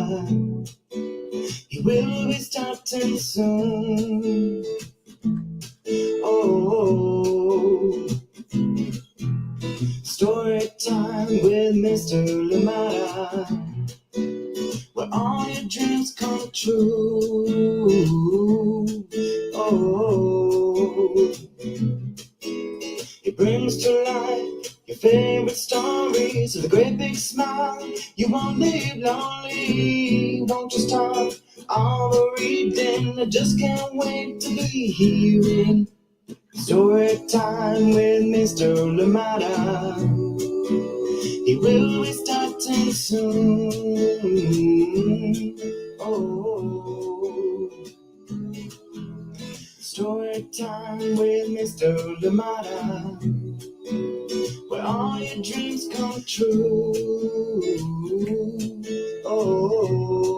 He will be starting soon. Oh, story time with Mr. Limata, where all your dreams come true. Oh, he brings to life your favorite stories with a great big smile. You won't live lonely, won't you start all the reading? I just can't wait to be hearing story time with Mr. Limata. He will be starting soon. Oh, story time with Mr. Limata, where all your dreams come true. Oh,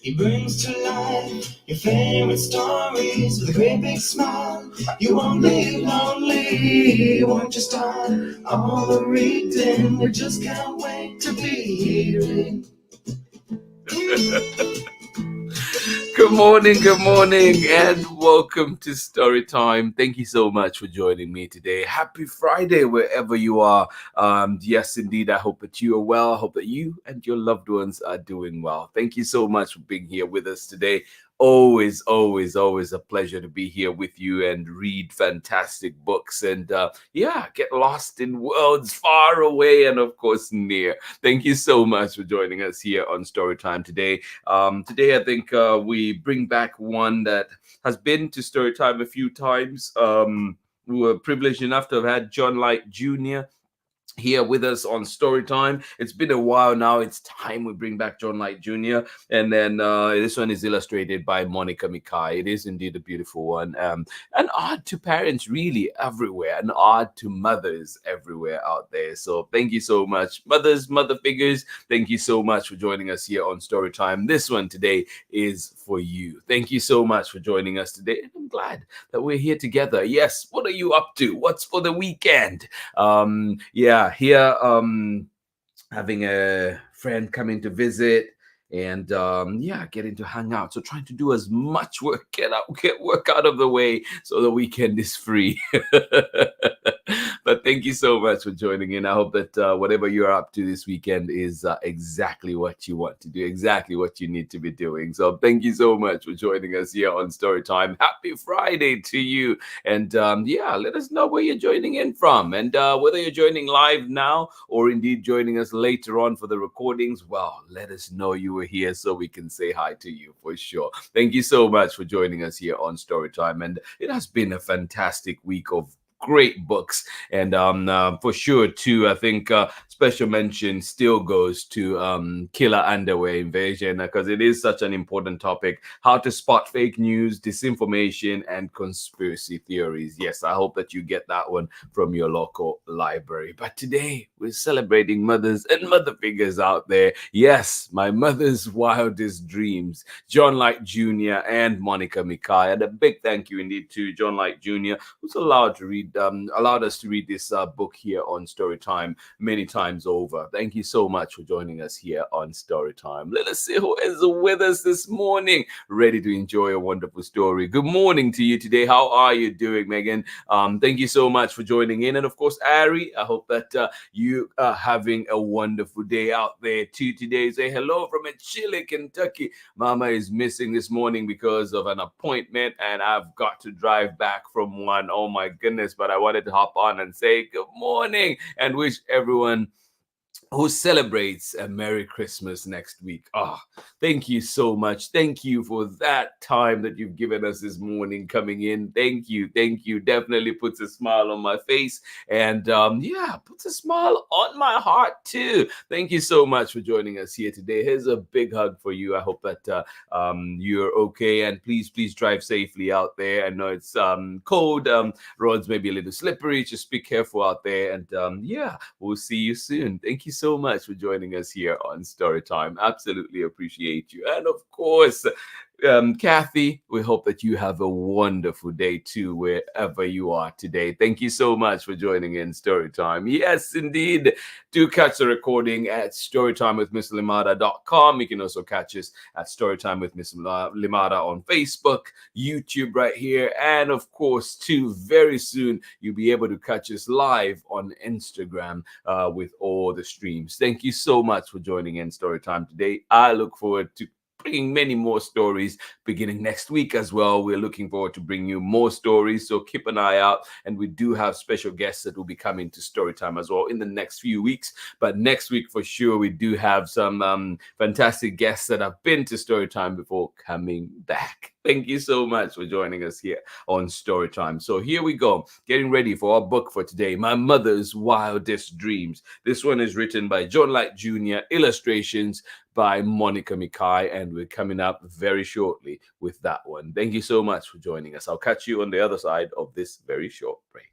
he brings to life your favorite stories with a great big smile. You won't live lonely, won't you start all the reading? We just can't wait to be hearing. Good morning, and welcome to Storytime. Thank you so much for joining me today. Happy Friday, wherever you are. Yes, indeed, I hope that you are well. I hope that you and your loved ones are doing well. Thank you so much for being here with us today. Always a pleasure to be here with you and read fantastic books and get lost in worlds far away and of course near. Thank you so much for joining us here on Storytime today. Today, I think we bring back one that has been to Storytime a few times. We were privileged enough to have had John Light Jr. here with us on Storytime. It's been a while now. It's time we bring back John Light Jr. And then this one is illustrated by MIKAI. It is indeed a beautiful one. An ode to parents really everywhere. An ode to mothers everywhere out there. So thank you so much. Mothers, mother figures, thank you so much for joining us here on Storytime. This one today is for you. Thank you so much for joining us today. And I'm glad that we're here together. Yes, what are you up to? What's for the weekend? Here having a friend coming to visit and getting to hang out. So trying to do as much work, get work out of the way so the weekend is free. But thank you so much for joining in. I hope that whatever you're up to this weekend is exactly what you want to do, exactly what you need to be doing. So thank you so much for joining us here on Storytime. Happy Friday to you. And let us know where you're joining in from. And whether you're joining live now or indeed joining us later on for the recordings, well, let us know you were here so we can say hi to you for sure. Thank you so much for joining us here on Storytime. And it has been a fantastic week of great books, and for sure too, I think special mention still goes to killer underwear invasion, because it is such an important topic: how to spot fake news, disinformation, and conspiracy theories. Yes, I hope that you get that one from your local library. But today we're celebrating mothers and mother figures out there. Yes, my mother's wildest dreams, John Light Jr. and MIKAI. And a big thank you indeed to John Light Jr., who's allowed us to read this book here on Storytime many times over. Thank you so much for joining us here on Storytime. Let us see who is with us this morning, ready to enjoy a wonderful story. Good morning to you today. How are you doing, Megan? Thank you so much for joining in. And of course, Ari, I hope that you are having a wonderful day out there too today. Say hello from a chilly Kentucky. Mama is missing this morning because of an appointment, and I've got to drive back from one. Oh my goodness, but I wanted to hop on and say good morning and wish everyone who celebrates a Merry Christmas next week. Thank you so much. Thank you for that time that you've given us this morning coming in. Thank you. Definitely puts a smile on my face, and puts a smile on my heart too. Thank you so much for joining us here today. Here's a big hug for you. I hope that you're okay, and please drive safely out there. I know it's cold. Roads may be a little slippery. Just be careful out there, and we'll see you soon. Thank you so much for joining us here on Storytime. Absolutely appreciate you. And of course, Kathy, we hope that you have a wonderful day too, wherever you are today. Thank you so much for joining in Storytime. Yes, indeed. Do catch the recording at storytimewithmisslimata.com. You can also catch us at Storytime with Miss Limata on Facebook, YouTube right here, and of course, too, very soon you'll be able to catch us live on Instagram with all the streams. Thank you so much for joining in Storytime today. I look forward to bringing many more stories beginning next week as well. We're looking forward to bring you more stories, so keep an eye out. And we do have special guests that will be coming to Storytime as well in the next few weeks. But next week, for sure, we do have some fantastic guests that have been to Storytime before coming back. Thank you so much for joining us here on Storytime. So here we go, getting ready for our book for today, My Mother's Wildest Dreams. This one is written by John Light Jr., illustrations by MIKAI, and we're coming up very shortly with that one. Thank you so much for joining us. I'll catch you on the other side of this very short break.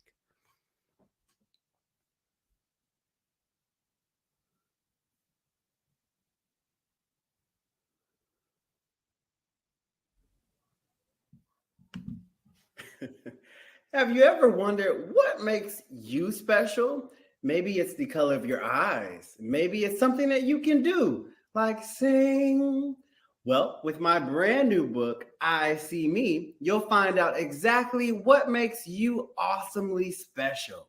Have you ever wondered what makes you special? Maybe it's the color of your eyes. Maybe it's something that you can do, like sing. Well, with my brand new book, I See Me, you'll find out exactly what makes you awesomely special.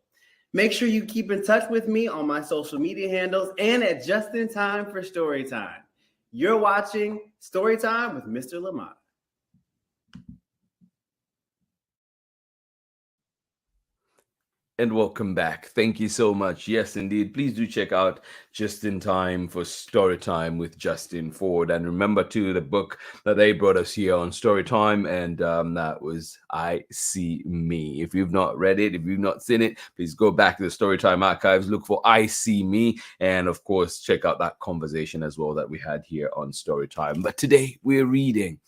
Make sure you keep in touch with me on my social media handles and at Just in Time for Storytime. You're watching Storytime with Mr. Lamont. And welcome back. Thank you so much. Yes, indeed. Please do check out Just in Time for Storytime with Justin Ford. And remember, too, the book that they brought us here on Storytime, and that was I See Me. If you've not read it, if you've not seen it, please go back to the Storytime archives, look for I See Me, and of course, check out that conversation as well that we had here on Storytime. But today, we're reading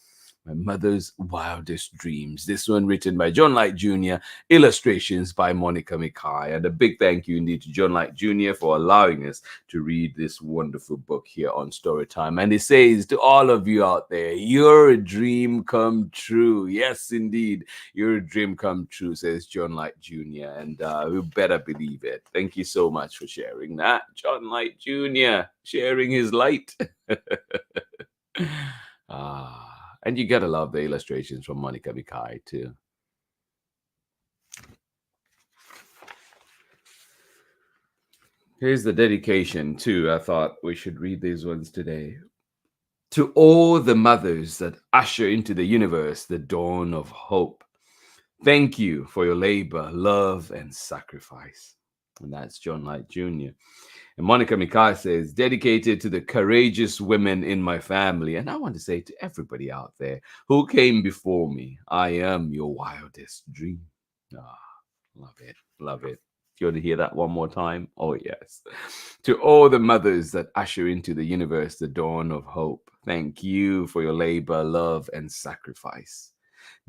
My Mother's Wildest Dreams. This one written by John Light Jr., illustrations by MIKAI. And a big thank you indeed to John Light Jr. for allowing us to read this wonderful book here on Storytime. And he says to all of you out there, your dream come true. Yes, indeed, your dream come true, says John Light Jr. And we better believe it. Thank you so much for sharing that, John Light Jr., sharing his light. And you gotta love the illustrations from MIKAI too. Here's the dedication too. I thought we should read these ones today. To all the mothers that usher into the universe the dawn of hope, thank you for your labor, love, and sacrifice. And that's John Light Jr. And MIKAI says, dedicated to the courageous women in my family. And I want to say to everybody out there who came before me, I am your wildest dream. Ah, love it. Love it. Do you want to hear that one more time? Oh, yes. To all the mothers that usher into the universe the dawn of hope, thank you for your labor, love, and sacrifice.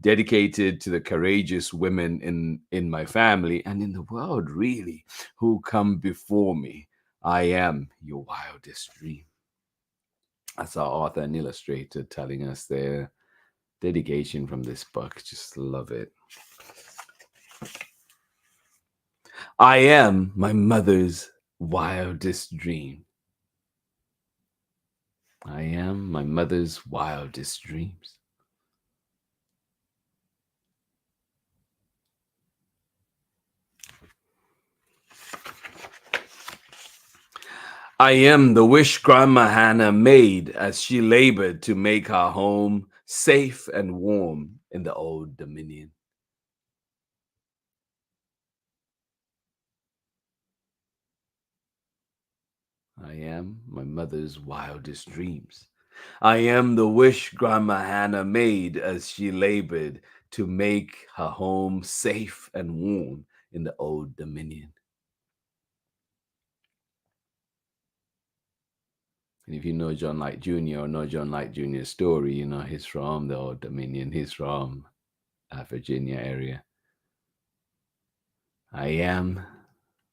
Dedicated to the courageous women in my family and in the world, really, who come before me. I am your wildest dream. That's our author and illustrator telling us their dedication from this book. Just love it. I am my mother's wildest dream. I am my mother's wildest dreams. I am the wish Grandma Hannah made as she labored to make her home safe and warm in the old dominion. I am my mother's wildest dreams. I am the wish Grandma Hannah made as she labored to make her home safe and warm in the old dominion. And if you know John Light Jr. or know John Light Jr.'s story, you know he's from the old dominion. He's from Virginia area. I am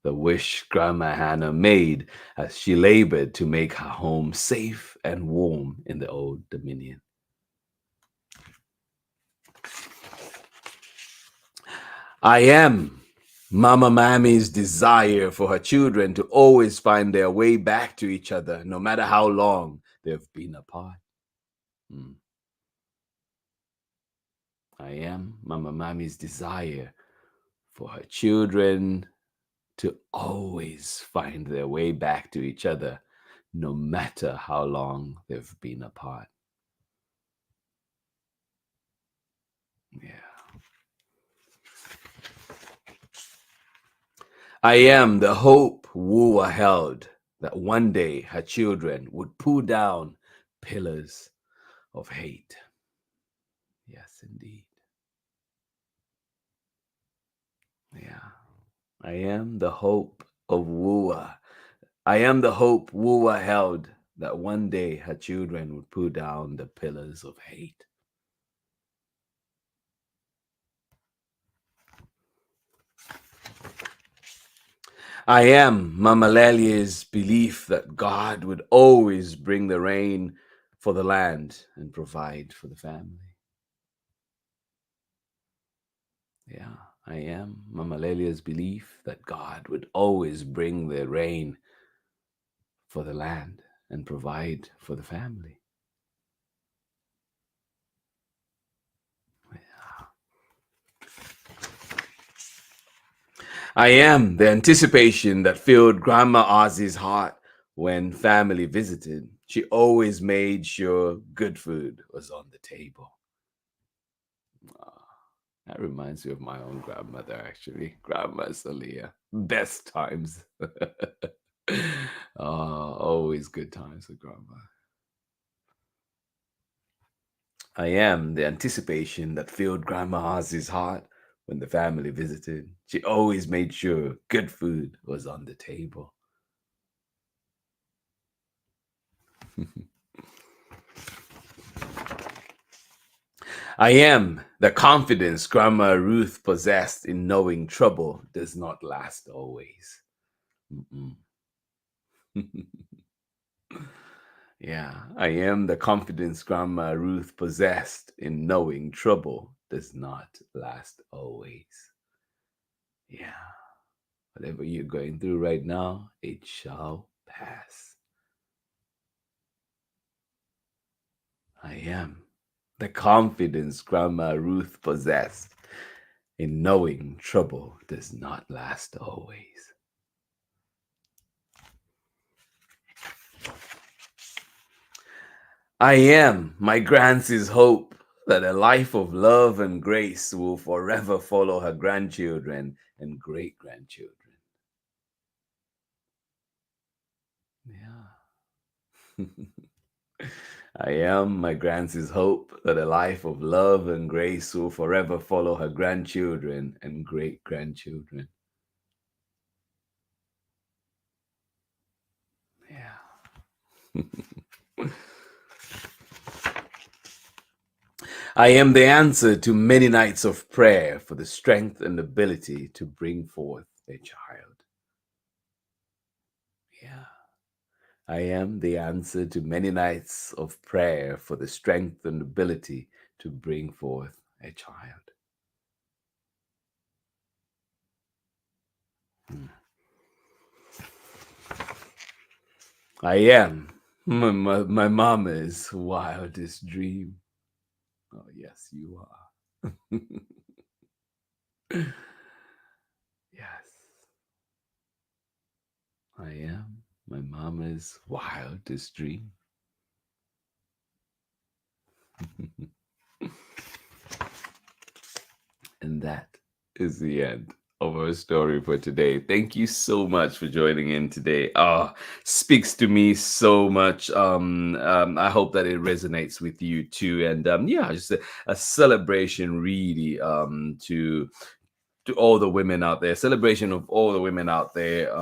the wish Grandma Hannah made as she labored to make her home safe and warm in the old dominion. I am Mama Mammy's desire for her children to always find their way back to each other, no matter how long they've been apart. Hmm. I am Mama Mammy's desire for her children to always find their way back to each other, no matter how long they've been apart. Yeah. I am the hope Wua held that one day her children would pull down pillars of hate. Yes, indeed. Yeah. I am the hope of Wua. I am the hope Wua held that one day her children would pull down the pillars of hate. I am Mama Lelia's belief that God would always bring the rain for the land and provide for the family. Yeah, I am Mama Lelia's belief that God would always bring the rain for the land and provide for the family. I am the anticipation that filled Grandma Ozzy's heart when family visited. She always made sure good food was on the table. That reminds me of my own grandmother, actually. Grandma Salia. Best times. Always good times with Grandma. I am the anticipation that filled Grandma Ozzy's heart when the family visited. She always made sure good food was on the table. I am the confidence Grandma Ruth possessed in knowing trouble does not last always. Yeah, I am the confidence Grandma Ruth possessed in knowing trouble does not last always. Yeah, whatever you're going through right now, it shall pass. I am the confidence Grandma Ruth possessed in knowing trouble does not last always. I am my Grancy's hope that a life of love and grace will forever follow her grandchildren and great grandchildren. Yeah. I am my Grancy's hope that a life of love and grace will forever follow her grandchildren and great grandchildren. Yeah. I am the answer to many nights of prayer for the strength and ability to bring forth a child. Yeah. I am the answer to many nights of prayer for the strength and ability to bring forth a child. I am my mama's wildest dream. Oh, yes, you are. Yes, I am my mama's wildest dream. And that is the end of our story for today. Thank you so much for joining in today. Speaks to me so much. I hope that it resonates with you too. And yeah, just a celebration really to all the women out there. Celebration of all the women out there.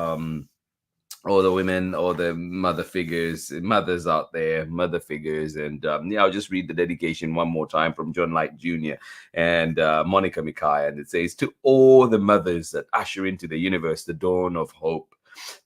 All the women, all the mother figures, mothers out there, mother figures. And yeah, I'll just read the dedication one more time from John Light Jr. and Monica MIKAI. And it says, to all the mothers that usher into the universe the dawn of hope,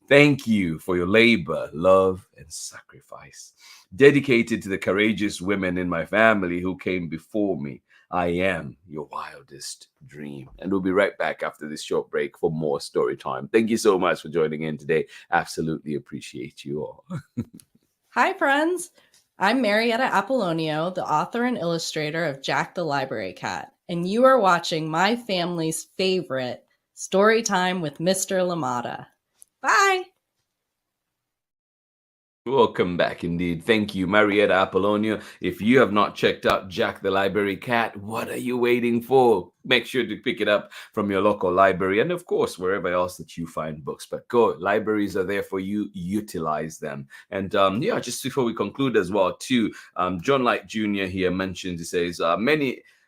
thank you for your labor, love, and sacrifice. Dedicated to the courageous women in my family who came before me, I am your wildest dream. And we'll be right back after this short break for more story time. Thank you so much for joining in today. Absolutely appreciate you all. Hi, friends. I'm Marietta Apollonio, the author and illustrator of Jack the Library Cat, and you are watching my family's favorite Story Time with Mr. Limata. Bye! Welcome back indeed. Thank you, Marietta Apollonio. If you have not checked out Jack the Library Cat, what are you waiting for? Make sure to pick it up from your local library and, of course, wherever else that you find books. But go, libraries are there for you. Utilize them. And yeah, just before we conclude as well, too, John Light Jr. here mentions, he says,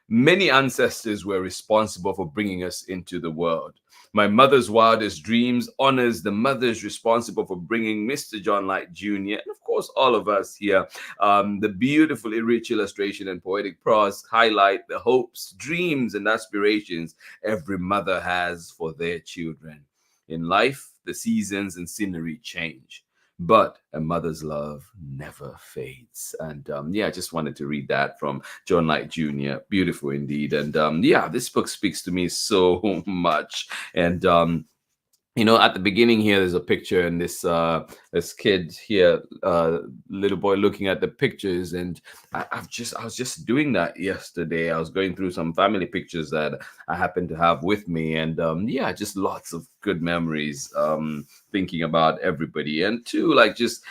many ancestors were responsible for bringing us into the world. My Mother's Wildest Dreams honors the mothers responsible for bringing Mr. John Light Jr. and, of course, all of us here. The beautifully rich illustration and poetic prose highlight the hopes, dreams, and aspirations every mother has for their children. In life, the seasons and scenery change, but a mother's love never fades. And yeah, I just wanted to read that from John Light Jr. Beautiful indeed. And yeah, this book speaks to me so much. And at the beginning here, there's a picture, and this kid here, little boy, looking at the pictures, and I was just doing that yesterday. I was going through some family pictures that I happen to have with me, and yeah, just lots of good memories. Thinking about everybody, and two, like just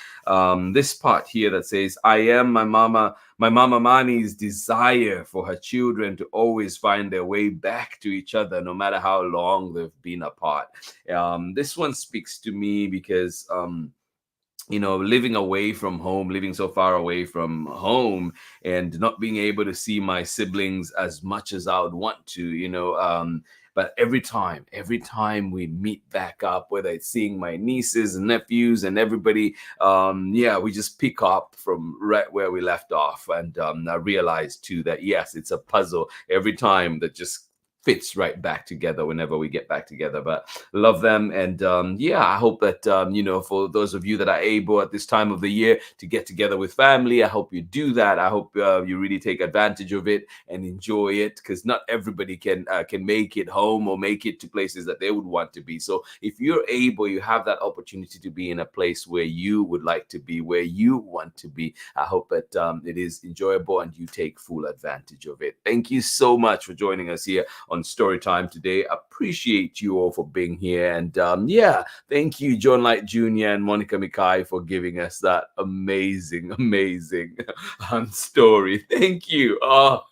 this part here that says, "I am my mama Mani's desire for her children to always find their way back to each other, no matter how long they've been apart." This one speaks to me because living away from home, living so far away from home, and not being able to see my siblings as much as I would want to, but every time we meet back up, whether it's seeing my nieces and nephews and everybody, yeah, we just pick up from right where we left off. And I realized too that yes, it's a puzzle every time that just fits right back together whenever we get back together. But love them. And yeah, I hope that for those of you that are able at this time of the year to get together with family, I hope you do that. I hope you really take advantage of it and enjoy it, because not everybody can make it home or make it to places that they would want to be. So if you're able, you have that opportunity to be in a place where you would like to be, where you want to be. I hope that it is enjoyable and you take full advantage of it. Thank you so much for joining us here on Storytime today. Appreciate you all for being here. And yeah, thank you, John Light Jr. and Monica MIKAI, for giving us that amazing story. Thank you. Oh.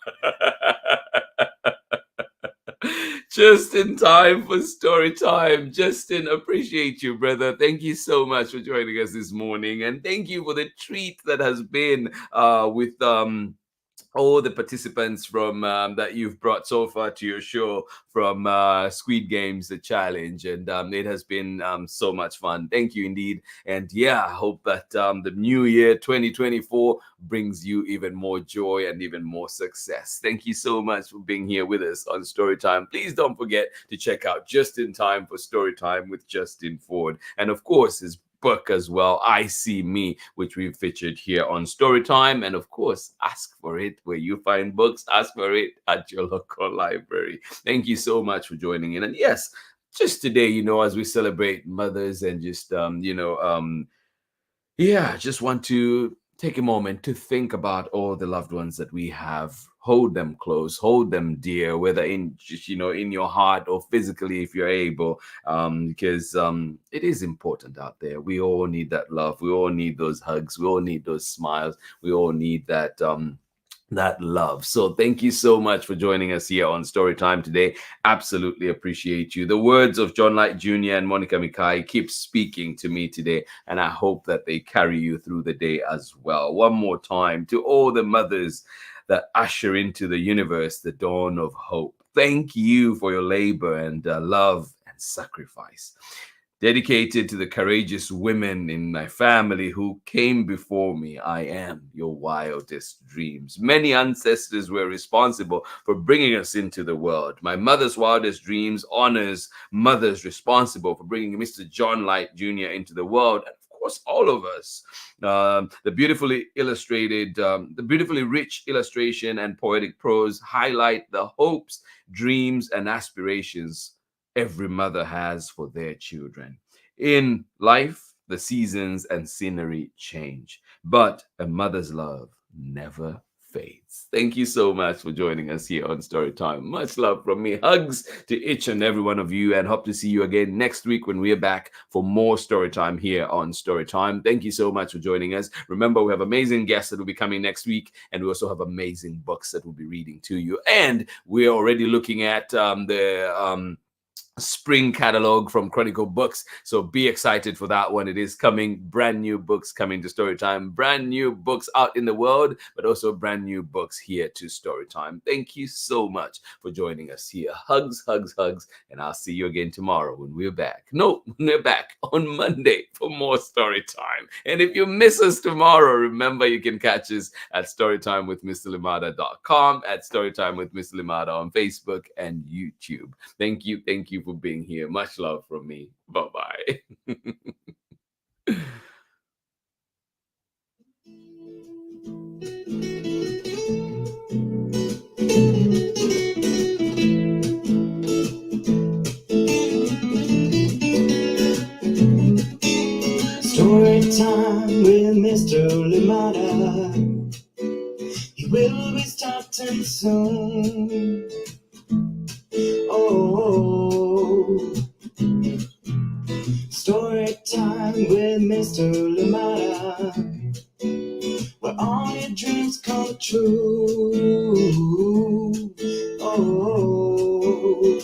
Just in time for story time. Justin, appreciate you, brother. Thank you so much for joining us this morning. And thank you for the treat that has been with all the participants from that you've brought so far to your show from Squid Games, the challenge. And it has been so much fun. Thank you indeed. And yeah, I hope that the new year 2024 brings you even more joy and even more success. Thank you so much for being here with us on Storytime. Please don't forget to check out Just in Time for Storytime with Justin Ford. And of course, his book as well, I See Me, which we've featured here on Storytime. And of course, ask for it where you find books. Ask for it at your local library. Thank you so much for joining in. And yes, just today, as we celebrate mothers and just yeah, just want to take a moment to think about all the loved ones that we have. Hold them close, hold them dear, whether in just in your heart or physically if you're able, because it is important out there. We all need that love. We all need those hugs. We all need those smiles. We all need that love. So thank you so much for joining us here on Storytime today. Absolutely appreciate you. The words of John Light Jr. and Monica MIKAI keep speaking to me today, and I hope that they carry you through the day as well. One more time to all the mothers that usher into the universe the dawn of hope. Thank you for your labor and love and sacrifice. Dedicated to the courageous women in my family who came before me, I am your wildest dreams. Many ancestors were responsible for bringing us into the world. My Mother's Wildest Dreams honors mothers responsible for bringing Mr. John Light Jr. into the world. And of course, all of us. The beautifully illustrated, the beautifully rich illustration and poetic prose highlight the hopes, dreams, and aspirations every mother has for their children. In life, the seasons and scenery change, but a mother's love never fades. Thank you so much for joining us here on Storytime. Much love from me. Hugs to each and every one of you, and hope to see you again next week when we're back for more Storytime here on Storytime. Thank you so much for joining us. Remember, we have amazing guests that will be coming next week, and we also have amazing books that we'll be reading to you. And we're already looking at the spring catalog from Chronicle Books, so be excited for that one. It is coming, brand new books coming to Storytime, brand new books out in the world, but also brand new books here to Storytime. Thank you so much for joining us here. Hugs, hugs, hugs, and I'll see you again tomorrow when we're back. No, we're back on Monday for more Storytime. And if you miss us tomorrow, remember you can catch us at storytimewithmrlimata.com, at Storytime with Mr. Limata on Facebook and YouTube. Thank you for being here. Much love from me. Bye-bye. Story time with Mr. Limata. He will be starting soon. Oh, story time with Mr. Limata, where all your dreams come true. Oh,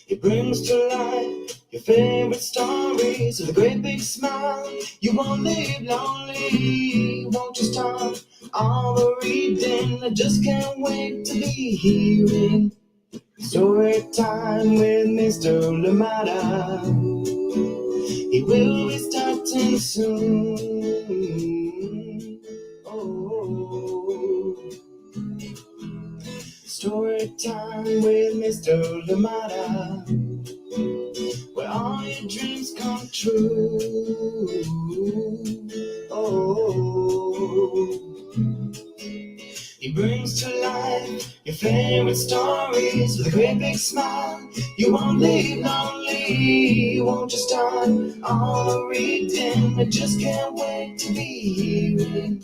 he brings to life your favorite stories with a great big smile. You won't live lonely, won't you start all the reading? I just can't wait to be hearing story time with Mr. Limata. He will be starting soon. Oh, story time with Mr. Limata, where all your dreams come true. Oh, he brings to life your favorite stories with a great big smile. You won't live lonely, won't you start all the reading? I just can't wait to be hearing.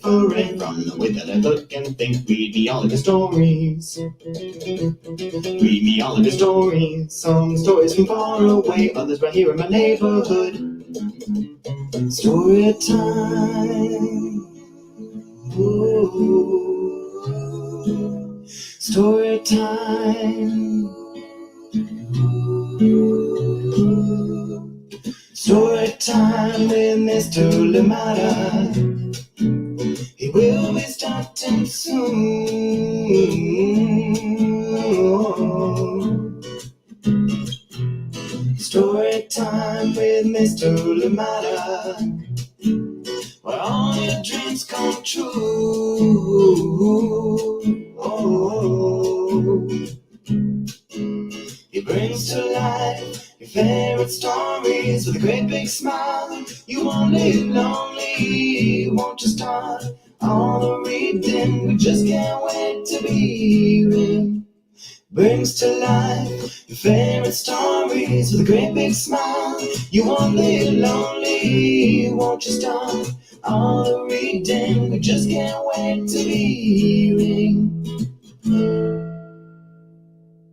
Hooray from the way that I look and think. Read me all of your stories. Read me all of your stories. Some stories from far away, others right here in my neighborhood. Story time. Ooh. Story time. Story time with Mr. Limata. He will be starting soon. Story time with Mr. Limata, where all your dreams come true. Oh, he brings to life your favorite stories with a great big smile. You won't live lonely, won't you start all the reading? We just can't wait to be hearing. Brings to life your favorite stories with a great big smile. You won't live lonely, won't you start all the reading? We just can't wait to be hearing.